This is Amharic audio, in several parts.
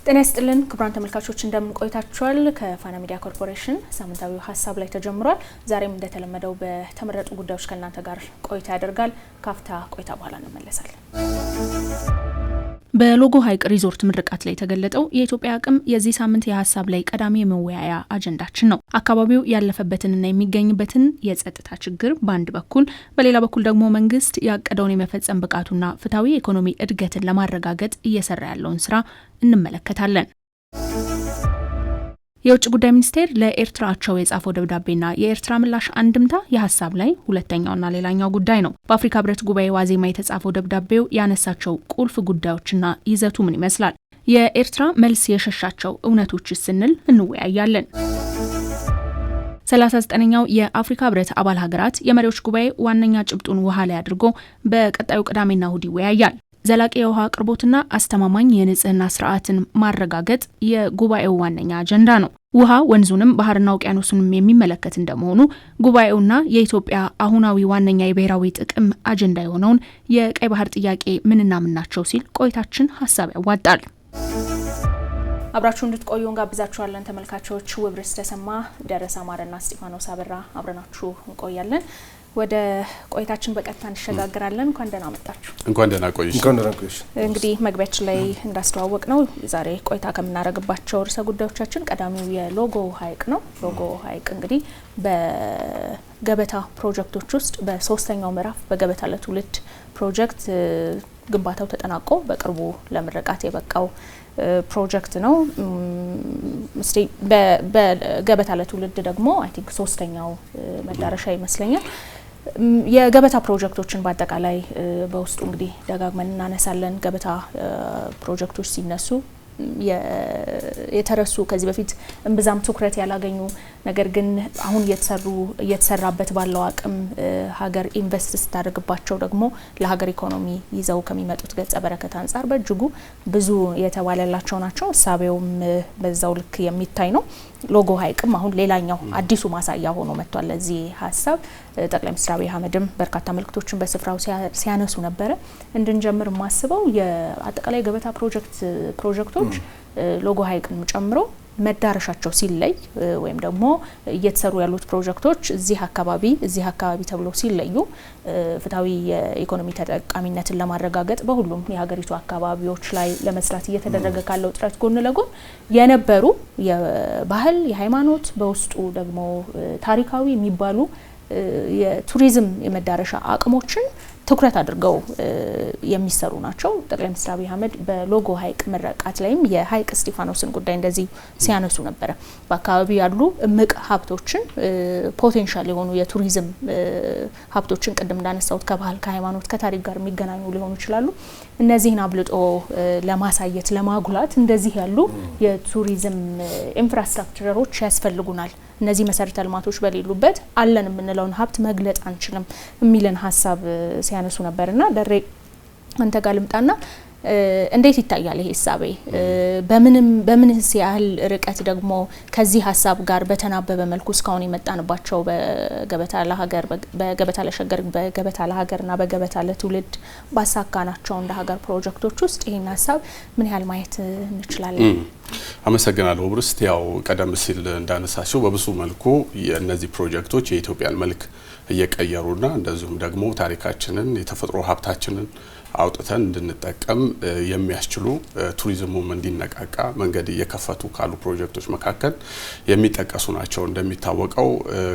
ጤና ይስጥልን ክቡራን ተመልካቾች እንደምን ቆይታችኋል? ከፋና ሚዲያ ኮርፖሬሽን ሳምንታዊ ሀሳብ ላይ ተጀምሯል። ዛሬም እንደተለመደው በተመረጡ ጉዳዮች ከእናንተ ጋር ቆይታ ያደርጋል። ካፍታ ቆይታ በኋላ እንመለሳለን። በሎጎ ሐይቅ ሪዞርት ምርቃት ላይ የተገለጠው የኢትዮጵያ አቅም የዚህ ሳምንት የሀሳብ ላይ ቀዳሚ የመወያያ አጀንዳችን ነው። አካባቢው ያለፈበትንና የሚገኝበትን የጸጥታ ችግር በአንድ በኩል፣ በሌላ በኩል ደግሞ መንግስት ያቀደውን የመፈጸም ብቃቱና ፍትሐዊ የኢኮኖሚ እድገትን ለማረጋገጥ እየሰራ ያለውን ስራ እንመለከታለን። የውጭ ጉዳይ ሚኒስቴር ለኤርትራ አቻው የጻፈው ደብዳቤና የኤርትራ ምላሽ አንድምታ የሀሳብ ላይ ሁለተኛውና ሌላኛው ጉዳይ ነው። በአፍሪካ ህብረት ጉባኤ ዋዜማ የተጻፈው ደብዳቤው ያነሳቸው ቁልፍ ጉዳዮችና ይዘቱ ምን ይመስላል? የኤርትራ መልስ የሸሻቸው እውነቶች ስንል እንወያያለን። 39ኛው የአፍሪካ ህብረት አባል ሀገራት የመሪዎች ጉባኤ ዋነኛ ጭብጡን ውሃ ላይ አድርጎ በቀጣዩ ቅዳሜና እሁድ ይወያያል። ዘላቂ የውሃ አቅርቦትና አስተማማኝ የንጽህና ስርዓትን ማረጋገጥ የጉባኤው ዋነኛ አጀንዳ ነው። ውሃ ወንዙንም ባህርና ውቅያኖሱንም የሚመለከት እንደመሆኑ ጉባኤውና የኢትዮጵያ አሁናዊ ዋነኛ የብሔራዊ ጥቅም አጀንዳ የሆነውን የቀይ ባህር ጥያቄ ምንና ምን ናቸው ሲል ቆይታችን ሀሳብ ያዋጣል። አብራችሁ እንድትቆዩ እንጋብዛችኋለን ተመልካቾች። ውብርስ ተሰማ፣ ደረሰ አማረና እስጢፋኖስ አበራ አብረናችሁ እንቆያለን። ወደ ቆይታችን በቀጥታ እንሸጋግራለን። እንኳን ደህና መጣችሁ። እንኳን ደህና ቆይሽ። እንግዲህ መግቢያችን ላይ እንዳስተዋወቅ ነው ዛሬ ቆይታ ከምናደርግባቸው ርዕሰ ጉዳዮቻችን ቀዳሚው የሎጎ ሐይቅ ነው። ሎጎ ሐይቅ እንግዲህ በገበታ ፕሮጀክቶች ውስጥ በሶስተኛው ምዕራፍ በገበታ ለትውልድ ፕሮጀክት ግንባታው ተጠናቆ በቅርቡ ለምረቃት የበቃው ፕሮጀክት ነው። በገበታ ለትውልድ ደግሞ አይ ቲንክ ሶስተኛው መዳረሻ ይመስለኛል። የገበታ ፕሮጀክቶችን በአጠቃላይ በውስጡ እንግዲህ ደጋግመን እናነሳለን። ገበታ ፕሮጀክቶች ሲነሱ የተረሱ ከዚህ በፊት እምብዛም ትኩረት ያላገኙ ነገር ግን አሁን እየተሰራበት ባለው አቅም ሀገር ኢንቨስት ስታደርግባቸው ደግሞ ለሀገር ኢኮኖሚ ይዘው ከሚመጡት ገጸ በረከት አንጻር በእጅጉ ብዙ የተባለላቸው ናቸው። እሳቤውም በዛው ልክ የሚታይ ነው። ሎጎ ሐይቅም አሁን ሌላኛው አዲሱ ማሳያ ሆኖ መጥቷል። ለዚህ ሀሳብ ጠቅላይ ሚኒስትር አብይ አህመድም በርካታ መልእክቶችን በስፍራው ሲያነሱ ነበረ። እንድንጀምር ማስበው የአጠቃላይ ገበታ ፕሮጀክቶች ሎጎ ሐይቅን ጨምሮ መዳረሻቸው ሲለይ ወይም ደግሞ እየተሰሩ ያሉት ፕሮጀክቶች እዚህ አካባቢ ተብሎ ሲለዩ ፍትሐዊ የኢኮኖሚ ተጠቃሚነትን ለማረጋገጥ በሁሉም የሀገሪቱ አካባቢዎች ላይ ለመስራት እየተደረገ ካለው ጥረት ጎን ለጎን የነበሩ የባህል፣ የሃይማኖት በውስጡ ደግሞ ታሪካዊ የሚባሉ የቱሪዝም የመዳረሻ አቅሞችን ትኩረት አድርገው የሚሰሩ ናቸው። ጠቅላይ ሚኒስትር አብይ አህመድ በሎጎ ሐይቅ ምረቃት ላይም የሐይቅ እስጢፋኖስን ጉዳይ እንደዚህ ሲያነሱ ነበረ። በአካባቢው ያሉ እምቅ ሀብቶችን ፖቴንሻል የሆኑ የቱሪዝም ሀብቶችን ቅድም እንዳነሳሁት ከባህል፣ ከሃይማኖት፣ ከታሪክ ጋር የሚገናኙ ሊሆኑ ይችላሉ። እነዚህን አብልጦ ለማሳየት ለማጉላት እንደዚህ ያሉ የቱሪዝም ኢንፍራስትራክቸሮች ያስፈልጉናል። እነዚህ መሰረተ ልማቶች በሌሉበት አለን የምንለውን ሀብት መግለጽ አንችልም የሚልን ሀሳብ ሲያነሱ ነበርና ደሬ አንተ ጋር ልምጣና እንዴት ይታያል ይሄ ሀሳቤ? በምንስ ያህል ርቀት ደግሞ ከዚህ ሀሳብ ጋር በተናበበ መልኩ እስካሁን የመጣንባቸው በገበታ ለሀገር፣ በገበታ ለሸገር፣ በገበታ ለሀገርና በገበታ ለትውልድ ባሳካናቸው እንደ ሀገር ፕሮጀክቶች ውስጥ ይሄን ሀሳብ ምን ያህል ማየት እንችላለን? አመሰግናለሁ ብርስት። ያው ቀደም ሲል እንዳነሳቸው በብዙ መልኩ እነዚህ ፕሮጀክቶች የኢትዮጵያን መልክ እየቀየሩና እንደዚሁም ደግሞ ታሪካችንን የተፈጥሮ ሀብታችንን አውጥተን እንድንጠቀም የሚያስችሉ ቱሪዝሙም እንዲነቃቃ መንገድ እየከፈቱ ካሉ ፕሮጀክቶች መካከል የሚጠቀሱ ናቸው። እንደሚታወቀው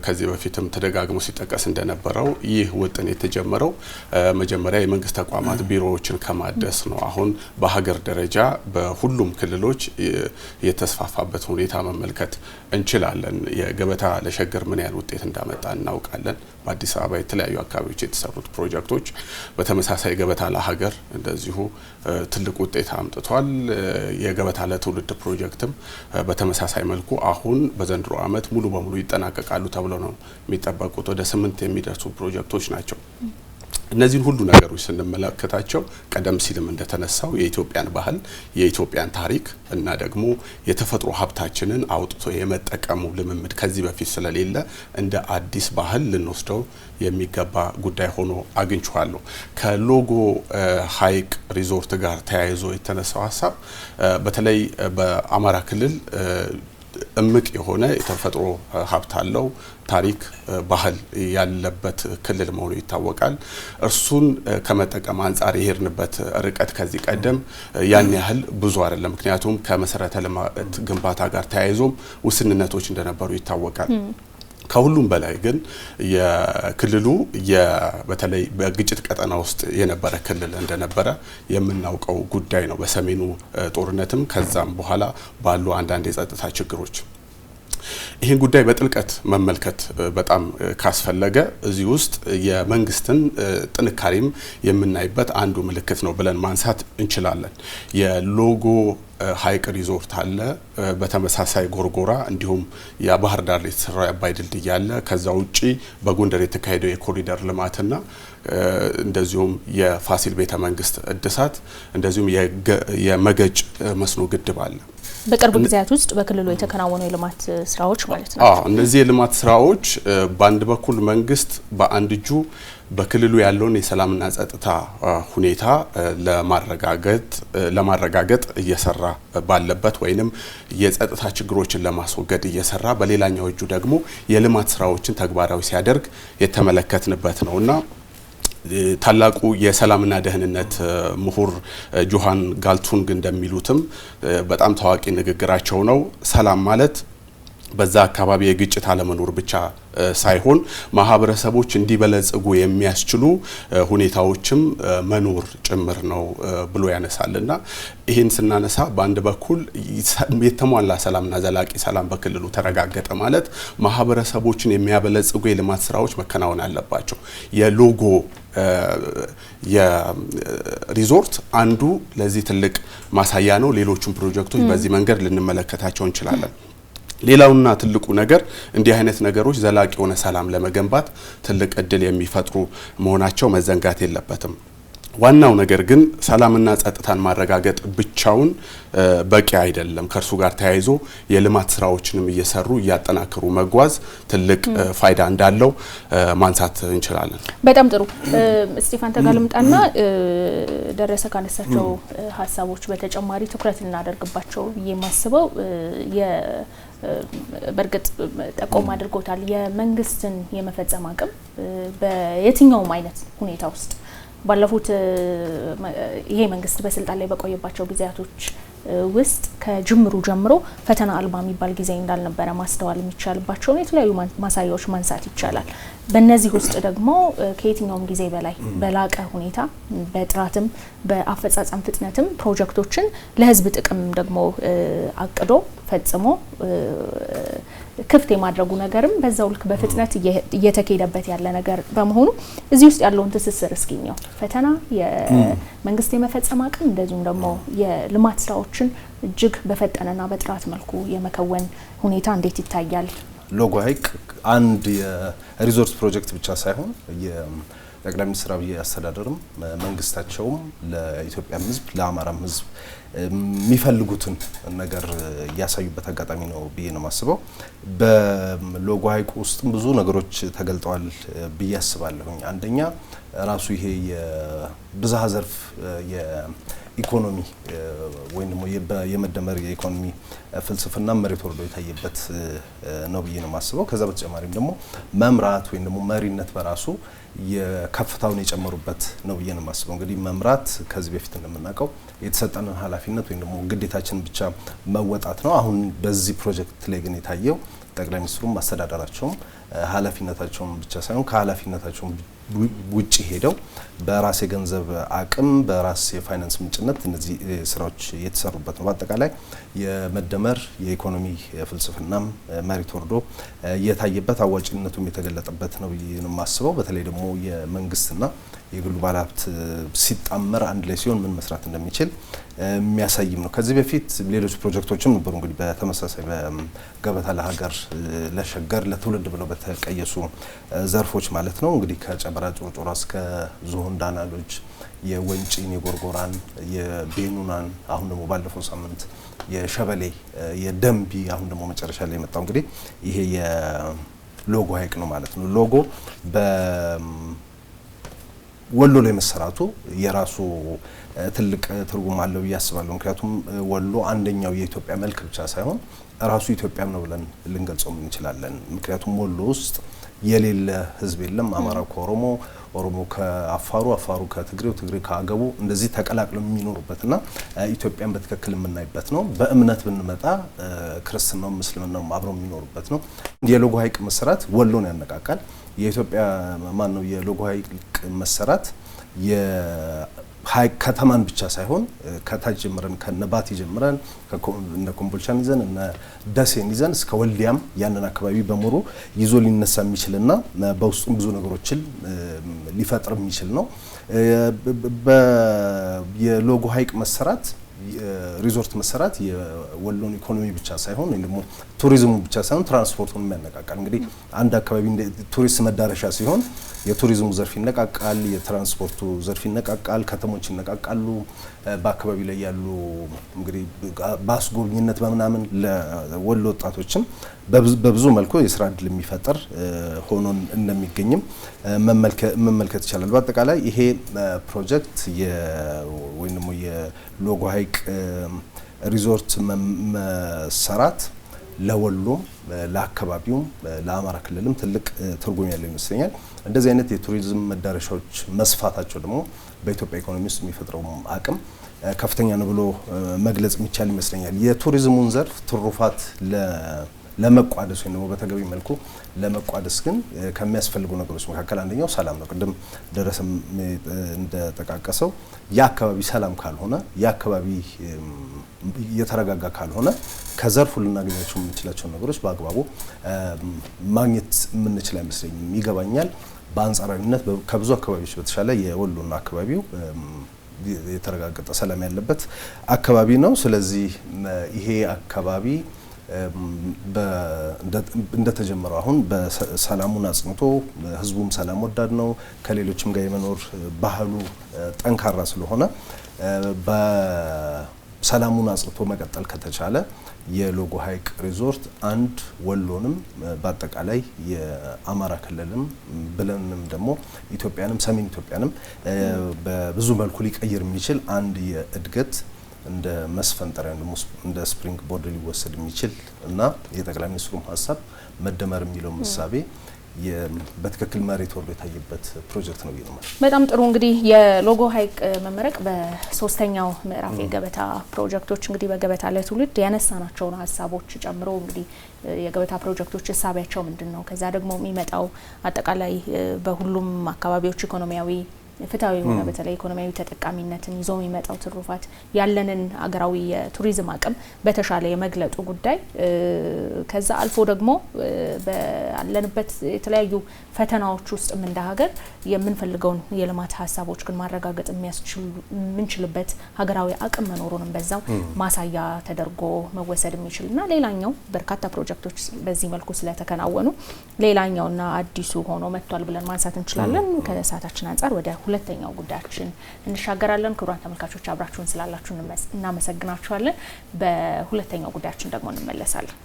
ከዚህ በፊትም ተደጋግሞ ሲጠቀስ እንደነበረው ይህ ውጥን የተጀመረው መጀመሪያ የመንግስት ተቋማት ቢሮዎችን ከማደስ ነው። አሁን በሀገር ደረጃ በሁሉም ክልሎች የተስፋፋበት ሁኔታ መመልከት እንችላለን። የገበታ ለሸገር ምን ያህል ውጤት እንዳመጣ እናውቃለን። በአዲስ አበባ የተለያዩ አካባቢዎች የተሰሩት ፕሮጀክቶች በተመሳሳይ ገበታ ለሀገር እንደዚሁ ትልቅ ውጤት አምጥቷል። የገበታ ለትውልድ ፕሮጀክትም በተመሳሳይ መልኩ አሁን በዘንድሮ ዓመት ሙሉ በሙሉ ይጠናቀቃሉ ተብሎ ነው የሚጠበቁት። ወደ 8 የሚደርሱ ፕሮጀክቶች ናቸው እነዚህን ሁሉ ነገሮች ስንመለከታቸው ቀደም ሲልም እንደተነሳው የኢትዮጵያን ባህል የኢትዮጵያን ታሪክ እና ደግሞ የተፈጥሮ ሀብታችንን አውጥቶ የመጠቀሙ ልምምድ ከዚህ በፊት ስለሌለ እንደ አዲስ ባህል ልንወስደው የሚገባ ጉዳይ ሆኖ አግኝቼዋለሁ። ከሎጎ ሀይቅ ሪዞርት ጋር ተያይዞ የተነሳው ሀሳብ በተለይ በአማራ ክልል እምቅ የሆነ የተፈጥሮ ሀብት አለው። ታሪክ ባህል ያለበት ክልል መሆኑ ይታወቃል። እርሱን ከመጠቀም አንጻር የሄድንበት ርቀት ከዚህ ቀደም ያን ያህል ብዙ አይደለም። ምክንያቱም ከመሰረተ ልማት ግንባታ ጋር ተያይዞም ውስንነቶች እንደነበሩ ይታወቃል። ከሁሉም በላይ ግን የክልሉ በተለይ በግጭት ቀጠና ውስጥ የነበረ ክልል እንደነበረ የምናውቀው ጉዳይ ነው። በሰሜኑ ጦርነትም ከዛም በኋላ ባሉ አንዳንድ የጸጥታ ችግሮች ይህን ጉዳይ በጥልቀት መመልከት በጣም ካስፈለገ እዚህ ውስጥ የመንግስትን ጥንካሬም የምናይበት አንዱ ምልክት ነው ብለን ማንሳት እንችላለን። የሎጎ ሀይቅ ሪዞርት አለ። በተመሳሳይ ጎርጎራ እንዲሁም የባህር ዳር የተሰራው የአባይ ድልድይ አለ። ከዛ ውጪ በጎንደር የተካሄደው የኮሪደር ልማትና እንደዚሁም የፋሲል ቤተ መንግስት እድሳት እንደዚሁም የመገጭ መስኖ ግድብ አለ። በቅርብ ጊዜያት ውስጥ በክልሉ የተከናወኑ የልማት ስራዎች ማለት ነው። እነዚህ የልማት ስራዎች በአንድ በኩል መንግስት በአንድ እጁ በክልሉ ያለውን የሰላምና ጸጥታ ሁኔታ ለማረጋገጥ እየሰራ ባለበት ወይንም የጸጥታ ችግሮችን ለማስወገድ እየሰራ በሌላኛው እጁ ደግሞ የልማት ስራዎችን ተግባራዊ ሲያደርግ የተመለከትንበት ነውና ታላቁ የሰላምና ደህንነት ምሁር ጆሃን ጋልቱንግ እንደሚሉትም በጣም ታዋቂ ንግግራቸው ነው። ሰላም ማለት በዛ አካባቢ የግጭት አለመኖር ብቻ ሳይሆን ማህበረሰቦች እንዲበለጽጉ የሚያስችሉ ሁኔታዎችም መኖር ጭምር ነው ብሎ ያነሳልና ይሄን ስናነሳ በአንድ በኩል የተሟላ ሰላምና ዘላቂ ሰላም በክልሉ ተረጋገጠ ማለት ማህበረሰቦችን የሚያበለጽጉ የልማት ስራዎች መከናወን አለባቸው። የሎጎ የሪዞርት አንዱ ለዚህ ትልቅ ማሳያ ነው። ሌሎቹም ፕሮጀክቶች በዚህ መንገድ ልንመለከታቸው እንችላለን። ሌላውና ትልቁ ነገር እንዲህ አይነት ነገሮች ዘላቂ የሆነ ሰላም ለመገንባት ትልቅ እድል የሚፈጥሩ መሆናቸው መዘንጋት የለበትም። ዋናው ነገር ግን ሰላምና ጸጥታን ማረጋገጥ ብቻውን በቂ አይደለም። ከርሱ ጋር ተያይዞ የልማት ስራዎችንም እየሰሩ እያጠናከሩ መጓዝ ትልቅ ፋይዳ እንዳለው ማንሳት እንችላለን። በጣም ጥሩ ስቲፋን ተጋልምጣና ደረሰ ካነሳቸው ሀሳቦች በተጨማሪ ትኩረት እናደርግባቸው የማስበው በርግጥ ጠቆም አድርጎታል። የመንግስትን የመፈጸም አቅም በየትኛውም አይነት ሁኔታ ውስጥ ባለፉት ይሄ መንግስት በስልጣን ላይ በቆየባቸው ጊዜያቶች ውስጥ ከጅምሩ ጀምሮ ፈተና አልባ የሚባል ጊዜ እንዳልነበረ ማስተዋል የሚቻልባቸው የተለያዩ ማሳያዎች ማንሳት ይቻላል። በእነዚህ ውስጥ ደግሞ ከየትኛውም ጊዜ በላይ በላቀ ሁኔታ በጥራትም በአፈጻጸም ፍጥነትም ፕሮጀክቶችን ለህዝብ ጥቅም ደግሞ አቅዶ ፈጽሞ ክፍት የማድረጉ ነገርም በዛው ልክ በፍጥነት እየተካሄደበት ያለ ነገር በመሆኑ እዚህ ውስጥ ያለውን ትስስር እስኪኛው ፈተና የመንግስት የመፈጸም አቅም እንደዚሁም ደግሞ የልማት ስራዎችን እጅግ በፈጠነና በጥራት መልኩ የመከወን ሁኔታ እንዴት ይታያል? ሎጎ ሀይቅ አንድ የሪዞርት ፕሮጀክት ብቻ ሳይሆን የጠቅላይ ሚኒስትር አብይ አስተዳደርም መንግስታቸውም ለኢትዮጵያ ህዝብ ለአማራም ህዝብ የሚፈልጉትን ነገር ያሳዩበት አጋጣሚ ነው ብዬ ነው ማስበው። በሎጎ ሀይቅ ውስጥም ብዙ ነገሮች ተገልጠዋል ብዬ አስባለሁኝ። አንደኛ ራሱ ይሄ የብዝሃ ዘርፍ የኢኮኖሚ ወይም ደግሞ የመደመር የኢኮኖሚ ፍልስፍና መሬት ወርዶ የታየበት ነው ብዬ ነው ማስበው። ከዛ በተጨማሪም ደግሞ መምራት ወይም ደግሞ መሪነት በራሱ የከፍታውን የጨመሩበት ነው ብዬ ነው ማስበው። እንግዲህ መምራት ከዚህ በፊት እንደምናውቀው የተሰጠንን ኃላፊነት ወይም ደግሞ ግዴታችን ብቻ መወጣት ነው። አሁን በዚህ ፕሮጀክት ላይ ግን የታየው ጠቅላይ ሚኒስትሩም አስተዳደራቸውም ኃላፊነታቸውን ብቻ ሳይሆን ከኃላፊነታቸውም ውጪ ሄደው በራስ የገንዘብ አቅም በራስ የፋይናንስ ምንጭነት እነዚህ ስራዎች የተሰሩበት ነው። በአጠቃላይ የመደመር የኢኮኖሚ ፍልስፍናም መሬት ወርዶ የታየበት አዋጭነቱም የተገለጠበት ነው ብዬ ነው የማስበው። በተለይ ደግሞ የመንግስትና የግሉ ባለሀብት ሲጣመር አንድ ላይ ሲሆን ምን መስራት እንደሚችል የሚያሳይም ነው። ከዚህ በፊት ሌሎች ፕሮጀክቶችም ነበሩ እንግዲህ በተመሳሳይ በገበታ ለሀገር ለሸገር ለትውልድ ብለው በተቀየሱ ዘርፎች ማለት ነው እንግዲህ ከጨበራ ጩርጩራ እስከ ዝሆን ዳና ሎጅ የወንጪን የጎርጎራን የቤኑናን አሁን ደግሞ ባለፈው ሳምንት የሸበሌ የደንቢ አሁን ደግሞ መጨረሻ ላይ የመጣው እንግዲህ ይሄ የሎጎ ሀይቅ ነው ማለት ነው። ሎጎ በወሎ ላይ መሰራቱ የራሱ ትልቅ ትርጉም አለው ብዬ አስባለሁ። ምክንያቱም ወሎ አንደኛው የኢትዮጵያ መልክ ብቻ ሳይሆን ራሱ ኢትዮጵያም ነው ብለን ልንገልጸው እንችላለን። ምክንያቱም ወሎ ውስጥ የሌለ ህዝብ የለም። አማራው ከኦሮሞ፣ ኦሮሞ ከአፋሩ፣ አፋሩ ከትግሬው፣ ትግሬ ከአገቡ እንደዚህ ተቀላቅለው የሚኖሩበትና ኢትዮጵያን በትክክል የምናይበት ነው። በእምነት ብንመጣ ክርስትናው ምስልምናው አብረው የሚኖሩበት ነው። የሎጎ ሀይቅ መሰራት ወሎን ያነቃቃል። የኢትዮጵያ ማን ነው የሎጎ ሀይቅ መሰራት ከተማን ብቻ ሳይሆን ከታች ጀምረን ከነባቲ ጀምረን እነ ኮምቦልቻን ይዘን እነ ደሴን ይዘን እስከ ወልዲያም ያንን አካባቢ በሙሉ ይዞ ሊነሳ የሚችልና በውስጡም ብዙ ነገሮችን ሊፈጥር የሚችል ነው። የሎጎ ሀይቅ መሰራት ሪዞርት መሰራት የወሎን ኢኮኖሚ ብቻ ሳይሆን ወይ ደግሞ ቱሪዝሙ ብቻ ሳይሆን ትራንስፖርቱን የሚያነቃቃል። እንግዲህ አንድ አካባቢ ቱሪስት መዳረሻ ሲሆን የቱሪዝሙ ዘርፍ ይነቃቃል፣ የትራንስፖርቱ ዘርፍ ይነቃቃል፣ ከተሞች ይነቃቃሉ። በአካባቢ ላይ ያሉ እንግዲህ በአስጎብኝነት በምናምን ለወሎ ወጣቶችም በብዙ መልኩ የስራ እድል የሚፈጥር ሆኖ እንደሚገኝም መመልከት ይቻላል። በአጠቃላይ ይሄ ፕሮጀክት ወይ ደግሞ የሎጎ ሀይቅ ሪዞርት መሰራት ለወሎም ለአካባቢውም ለአማራ ክልልም ትልቅ ትርጉም ያለው ይመስለኛል። እንደዚህ አይነት የቱሪዝም መዳረሻዎች መስፋታቸው ደግሞ በኢትዮጵያ ኢኮኖሚ ውስጥ የሚፈጥረው አቅም ከፍተኛ ነው ብሎ መግለጽ የሚቻል ይመስለኛል። የቱሪዝሙን ዘርፍ ትሩፋት ለመቋደስ ወይ ደግሞ በተገቢ መልኩ ለመቋደስ ግን ከሚያስፈልጉ ነገሮች መካከል አንደኛው ሰላም ነው። ቅድም ደረሰም እንደተጠቃቀሰው የአካባቢ ሰላም ካልሆነ የአካባቢ የተረጋጋ ካልሆነ ከዘርፉ ልናገኛቸው የምንችላቸው ነገሮች በአግባቡ ማግኘት የምንችል አይመስለኝም። ይገባኛል። በአንጻራዊነት ከብዙ አካባቢዎች በተሻለ የወሎና አካባቢው የተረጋገጠ ሰላም ያለበት አካባቢ ነው። ስለዚህ ይሄ አካባቢ እንደተጀመረው አሁን በሰላሙን አጽንቶ ህዝቡም ሰላም ወዳድ ነው። ከሌሎችም ጋር የመኖር ባህሉ ጠንካራ ስለሆነ በሰላሙን አጽንቶ መቀጠል ከተቻለ የሎጎ ሀይቅ ሪዞርት አንድ ወሎንም በአጠቃላይ የአማራ ክልልም ብለንም ደግሞ ኢትዮጵያንም ሰሜን ኢትዮጵያንም በብዙ መልኩ ሊቀይር የሚችል አንድ የእድገት እንደ መስፈንጠሪያ እንደ ስፕሪንግ ቦርድ ሊወሰድ የሚችል እና የጠቅላይ ሚኒስትሩም ሀሳብ መደመር የሚለው ምሳቤ በትክክል መሬት ወርዶ የታየበት ፕሮጀክት ነው ይላል። በጣም ጥሩ። እንግዲህ የሎጎ ሀይቅ መመረቅ በሶስተኛው ምዕራፍ የገበታ ፕሮጀክቶች እንግዲህ በገበታ ለትውልድ ያነሳናቸውን ሀሳቦች ጨምሮ እንግዲህ የገበታ ፕሮጀክቶች እሳቢያቸው ምንድነው? ከዛ ደግሞ የሚመጣው አጠቃላይ በሁሉም አካባቢዎች ኢኮኖሚያዊ ፍትሃዊ የሆነ በተለይ ኢኮኖሚያዊ ተጠቃሚነትን ይዞ የሚመጣው ትሩፋት ያለንን አገራዊ የቱሪዝም አቅም በተሻለ የመግለጡ ጉዳይ ከዛ አልፎ ደግሞ ባለንበት የተለያዩ ፈተናዎች ውስጥ እንደ ሀገር የምንፈልገውን የልማት ሀሳቦች ግን ማረጋገጥ የምንችልበት ሀገራዊ አቅም መኖሩንም በዛው ማሳያ ተደርጎ መወሰድ የሚችልና ሌላኛው በርካታ ፕሮጀክቶች በዚህ መልኩ ስለተከናወኑ ሌላኛውና አዲሱ ሆኖ መጥቷል ብለን ማንሳት እንችላለን። ከሰዓታችን አንፃር ወደ ሁለተኛው ጉዳያችን እንሻገራለን። ክቡራን ተመልካቾች አብራችሁን ስላላችሁ እናመሰግናችኋለን። በሁለተኛው ጉዳያችን ደግሞ እንመለሳለን።